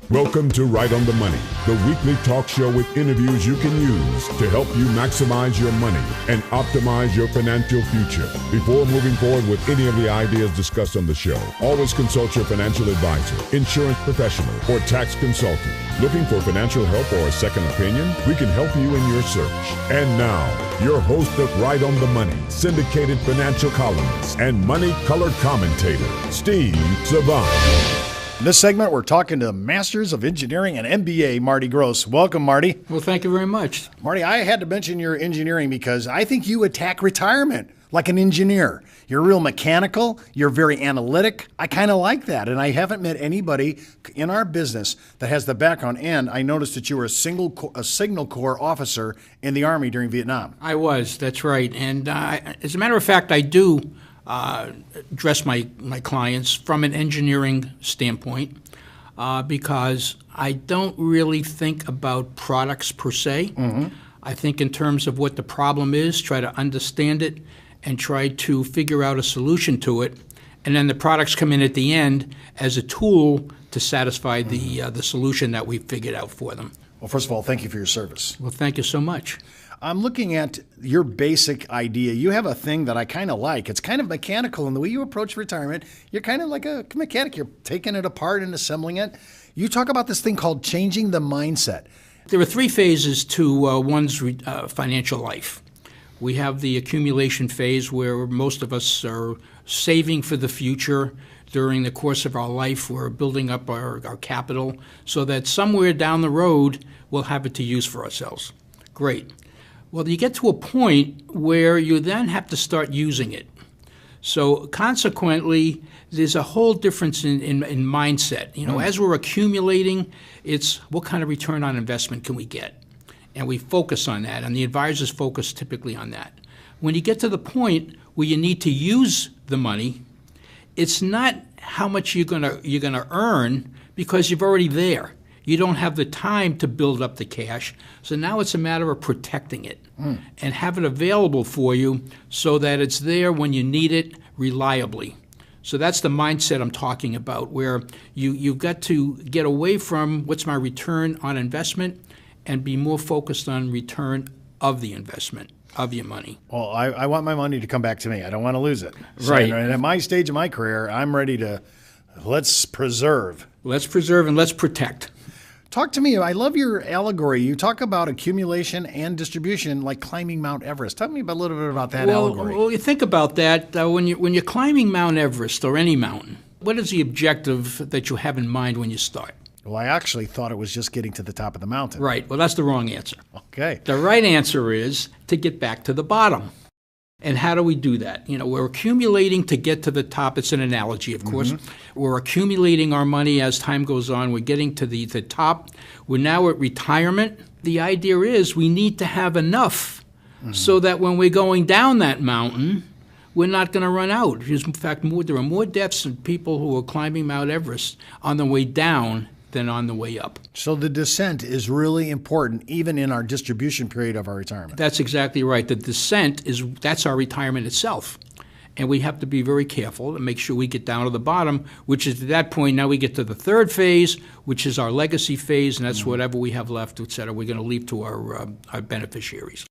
Welcome to Right on the Money, the weekly talk show with interviews you can use to help you maximize your money and optimize your financial future. Before moving forward with any of the ideas discussed on the show, always consult your financial advisor, insurance professional, or tax consultant. Looking for financial help or a second opinion? We can help you in your search. And now, your host of Right on the Money, syndicated financial columnist and money color commentator, Steve Savant. In this segment, we're talking to Masters of Engineering and MBA, Marty Gross. Welcome, Marty. Well, thank you very much. Marty, I had to mention your engineering because I think you attack retirement like an engineer. You're real mechanical. You're very analytic. I kind of like that. And I haven't met anybody in our business that has the background. And I noticed that you were a Signal Corps officer in the Army during Vietnam. I was, that's right. And as a matter of fact, I do address my clients from an engineering standpoint because I don't really think about products per se. Mm-hmm. I think in terms of what the problem is, try to understand it, and try to figure out a solution to it. And then the products come in at the end as a tool to satisfy the solution that we've figured out for them. Well, first of all, thank you for your service. Well, thank you so much. I'm looking at your basic idea. You have a thing that I kind of like. It's kind of mechanical in the way you approach retirement. You're kind of like a mechanic. You're taking it apart and assembling it. You talk about this thing called changing the mindset. There are three phases to one's financial life. We have the accumulation phase where most of us are saving for the future. During the course of our life, we're building up our capital so that somewhere down the road, we'll have it to use for ourselves. Great. Well, you get to a point where you then have to start using it. So consequently, there's a whole difference in mindset. You know, as we're accumulating, it's what kind of return on investment can we get? And we focus on that, and the advisors focus typically on that. When you get to the point where you need to use the money, it's not how much you're gonna earn because you're already there. You don't have the time to build up the cash. So now it's a matter of protecting it and have it available for you so that it's there when you need it reliably. So that's the mindset I'm talking about, where you've got to get away from what's my return on investment and be more focused on return of the investment, of your money. Well, I want my money to come back to me. I don't want to lose it. Right. So, and at my stage of my career, I'm ready to let's preserve. Let's preserve and let's protect. Talk to me. I love your allegory. You talk about accumulation and distribution like climbing Mount Everest. Tell me a little bit about that allegory. Well, you think about that. When you're climbing Mount Everest or any mountain, what is the objective that you have in mind when you start? Well, I actually thought it was just getting to the top of the mountain. Right. Well, that's the wrong answer. Okay. The right answer is to get back to the bottom. And how do we do that? You know, we're accumulating to get to the top. It's an analogy, of course. We're accumulating our money as time goes on. We're getting to the top. We're now at retirement. The idea is we need to have enough so that when we're going down that mountain, we're not going to run out. Because in fact, there are more deaths in people who are climbing Mount Everest on the way down than on the way up. So the descent is really important, even in our distribution period of our retirement. That's exactly right. The descent that's our retirement itself. And we have to be very careful and make sure we get down to the bottom, which is at that point, now we get to the third phase, which is our legacy phase, and that's whatever we have left, et cetera, we're going to leave to our beneficiaries.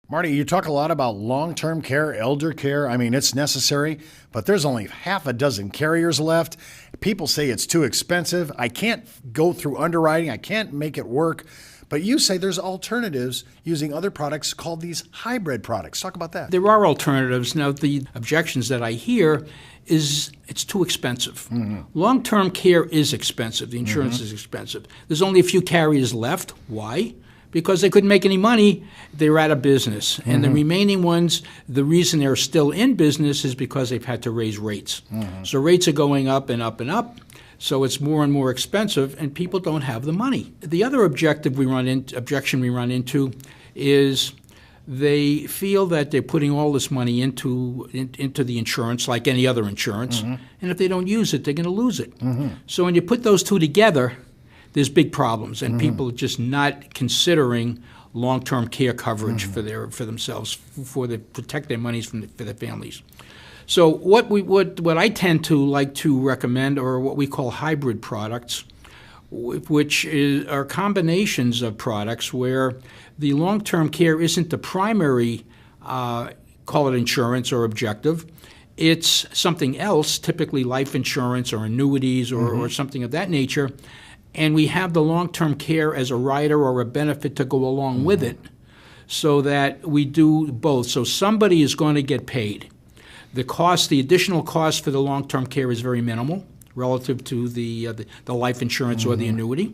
Marty, you talk a lot about long-term care, elder care. I mean, it's necessary, but there's only half a dozen carriers left. People say it's too expensive. I can't go through underwriting. I can't make it work. But you say there's alternatives using other products called these hybrid products. Talk about that. There are alternatives. Now, the objections that I hear is it's too expensive. Long-term care is expensive. The insurance is expensive. There's only a few carriers left. Why? Because they couldn't make any money, they're out of business. And the remaining ones, the reason they're still in business is because they've had to raise rates. So rates are going up and up and up, so it's more and more expensive, and people don't have the money. The other objection we run into is they feel that they're putting all this money into the insurance, like any other insurance, and if they don't use it, they're going to lose it. So when you put those two together, there's big problems, and people are just not considering long-term care coverage for themselves, for to protect their monies for their families. So what I tend to like to recommend are what we call hybrid products, are combinations of products where the long-term care isn't the primary, call it insurance or objective. It's something else, typically life insurance or annuities or something of that nature. And we have the long-term care as a rider or a benefit to go along with it, so that we do both. So somebody is going to get paid. The additional cost for the long-term care is very minimal relative to the life insurance or the annuity.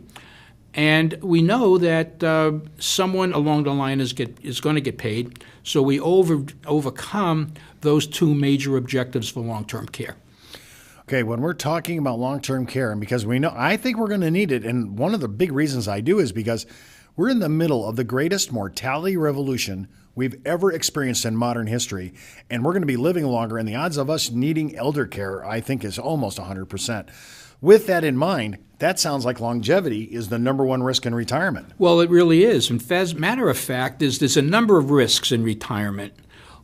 And we know that someone along the line is going to get paid, so we overcome those two major objectives for long-term care. Okay, when we're talking about long-term care, and because I think we're going to need it, and one of the big reasons I do is because we're in the middle of the greatest mortality revolution we've ever experienced in modern history, and we're going to be living longer, and the odds of us needing elder care, I think, is almost 100%. With that in mind, that sounds like longevity is the number one risk in retirement. Well, it really is. And as a matter of fact, there's a number of risks in retirement,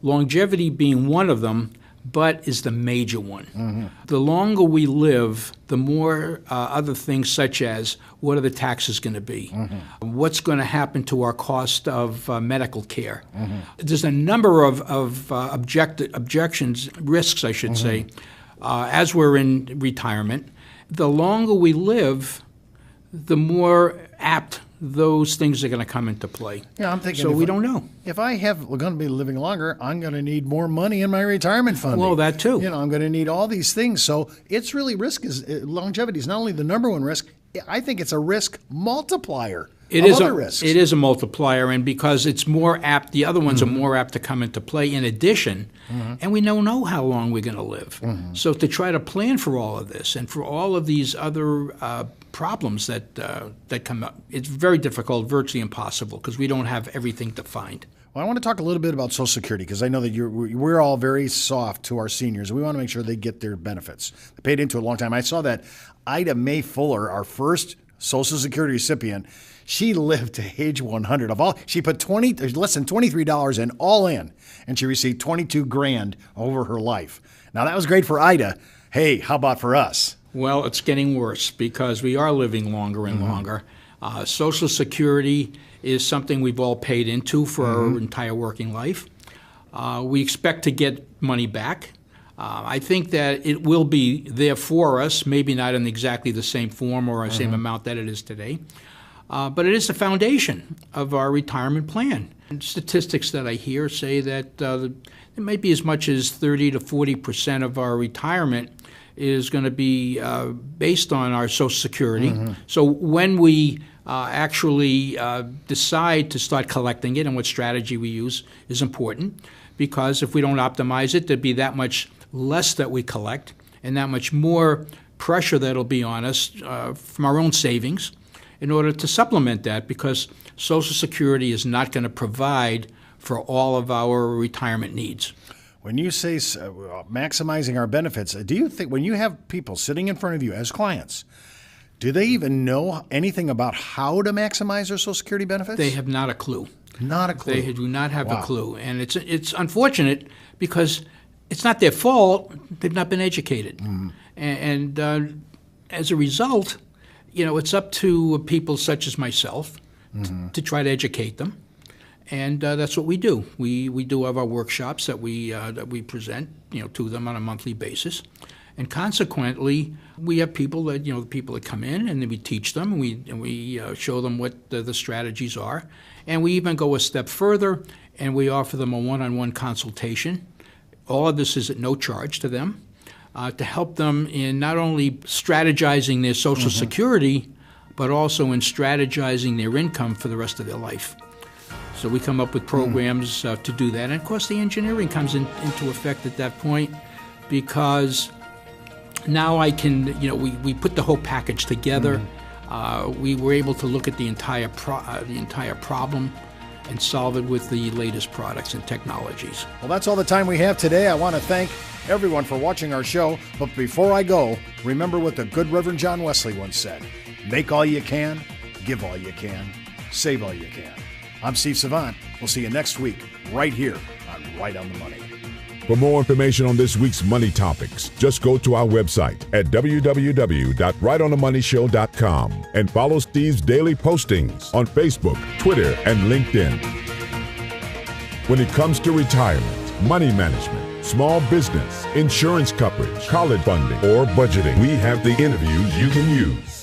longevity being one of them, but is the major one. The longer we live, the more other things such as what are the taxes going to be? What's going to happen to our cost of medical care? There's a number of objections, risks, I should say, as we're in retirement. The longer we live, the more apt those things are going to come into play. Yeah, I'm thinking. So we don't know. If we're going to be living longer, I'm going to need more money in my retirement fund. Well, that too. I'm going to need all these things. So it's really longevity is not only the number one risk. I think it's a risk multiplier. It is a multiplier, and because it's more apt, the other ones are more apt to come into play in addition, and we don't know how long we're going to live. So to try to plan for all of this and for all of these other problems that come up, it's very difficult, virtually impossible, because we don't have everything defined. Well, I want to talk a little bit about Social Security, because I know that we're all very soft to our seniors, and we want to make sure they get their benefits. They paid into it a long time. I saw that Ida Mae Fuller, our first Social Security recipient, she lived to age 100. She put less than $23 in all in, and she received $22,000 over her life. Now that was great for Ida. Hey, how about for us? Well, it's getting worse because we are living longer and longer. Social Security is something we've all paid into for our entire working life. We expect to get money back. I think that it will be there for us, maybe not in exactly the same form or the same amount that it is today. But it is the foundation of our retirement plan. And statistics that I hear say that it might be as much as 30 to 40% of our retirement is going to be based on our Social Security. So when we actually decide to start collecting it and what strategy we use is important, because if we don't optimize it, there'd be that much less that we collect and that much more pressure that'll be on us from our own savings in order to supplement that, because Social Security is not going to provide for all of our retirement needs. When you say maximizing our benefits, do you think when you have people sitting in front of you as clients, do they even know anything about how to maximize their Social Security benefits? They have not a clue. Not a clue. They do not have a clue. And it's unfortunate because it's not their fault. They've not been educated. And as a result, it's up to people such as myself to try to educate them. And that's what we do. We do have our workshops that we present, to them on a monthly basis, and consequently, we have people that come in and then we teach them, and we show them what the strategies are, and we even go a step further and we offer them a one-on-one consultation. All of this is at no charge to them, to help them in not only strategizing their Social Security, but also in strategizing their income for the rest of their life. So we come up with programs to do that. And of course, the engineering comes into effect at that point, because now I can, we put the whole package together. We were able to look at the entire problem and solve it with the latest products and technologies. Well, that's all the time we have today. I want to thank everyone for watching our show. But before I go, remember what the good Reverend John Wesley once said: make all you can, give all you can, save all you can. I'm Steve Savant. We'll see you next week right here on Right on the Money. For more information on this week's money topics, just go to our website at www.rightonthemoneyshow.com and follow Steve's daily postings on Facebook, Twitter, and LinkedIn. When it comes to retirement, money management, small business, insurance coverage, college funding, or budgeting, we have the interviews you can use.